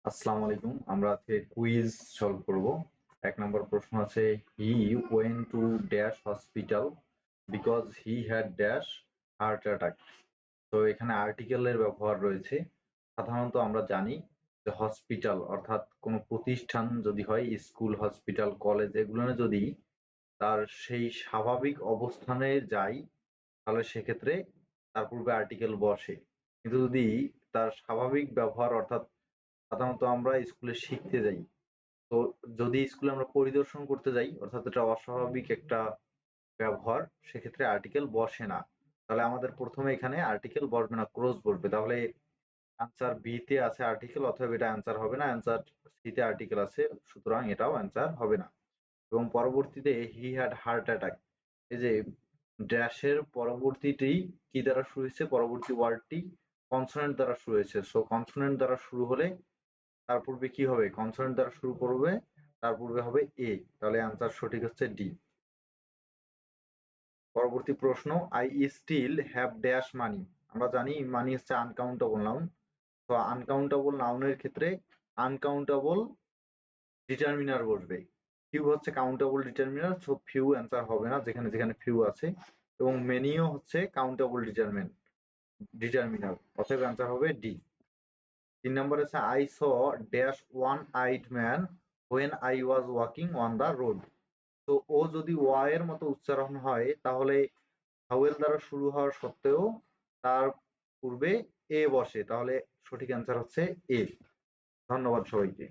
আসসালামু আলাইকুম। আমরা আজকে কুইজ সলভ করব। এক নম্বর প্রশ্ন আছে, he went to dash hospital because he had dash heart attack. তো এখানে আর্টিকেলের ব্যবহার রয়েছে। সাধারণত আমরা জানি যে হসপিটাল অর্থাৎ কোনো প্রতিষ্ঠান যদি হয়, স্কুল, হসপিটাল, কলেজ, এগুলো যদি তার সেই স্বাভাবিক অবস্থানে যায়, তাহলে সেক্ষেত্রে তার পূর্বে আর্টিকেল বসে। কিন্তু যদি তার স্বাভাবিক ব্যবহার অর্থাৎ সাধারণত আমরা স্কুলে শিখতে যাই, তো যদি স্কুলে আমরা পরিদর্শন করতে যাই অর্থাৎ এটা অস্বাভাবিক একটা ব্যবহার, সেক্ষেত্রে আর্টিকেল বসে না। তাহলে আমাদের প্রথমে এখানে আর্টিকেল বসবে না, ক্লোজ বসবে। তাহলে অ্যান্সার বি তে আছে আর্টিকেল, অথবা এটা অ্যান্সার হবে না। অ্যান্সার সি তে আর্টিকেল আছে, সুতরাং এটাও অ্যান্সার হবে না। এবং পরবর্তীতে হি হ্যাড হার্ট অ্যাটাক, এই যে ড্যাশের পরবর্তীটি কি দ্বারা শুরু হয়েছে, পরবর্তী ওয়ার্ডটি কনসোনেন্ট দ্বারা শুরু হয়েছে। সো কনসোনেন্ট দ্বারা শুরু হলে তার পূর্বে কি হবে, কনসোনেন্ট দ্বারা শুরু করবে, তার পূর্বে হবে এ। তাহলে অ্যান্সার সঠিক হচ্ছে ডি। পরবর্তী প্রশ্ন, I still have dash money. আমরা জানি মানি হচ্ছে আনকাউন্টেবল নাউন। তো আনকাউন্টেবল নাউনের ক্ষেত্রে আনকাউন্টেবল ডিটারমিনার বসবে। ফিউ হচ্ছে countable determiner, so few answer হবে না যেখানে যেখানে ফিউ আছে। এবং মেনিও হচ্ছে কাউন্টেবল ডিটারমিনার, অতএব অ্যান্সার হবে ডি। 3 নম্বর আছে, I saw dash one eyed man when I was walking on the road. তো ও যদি ওয়া এর মতো উচ্চারণ হয়, তাহলে ভাওয়েল দ্বারা শুরু হওয়ার সত্ত্বেও তার পূর্বে এ বসে, তাহলে সঠিক অ্যান্সার হচ্ছে এ। ধন্যবাদ সবাইকে।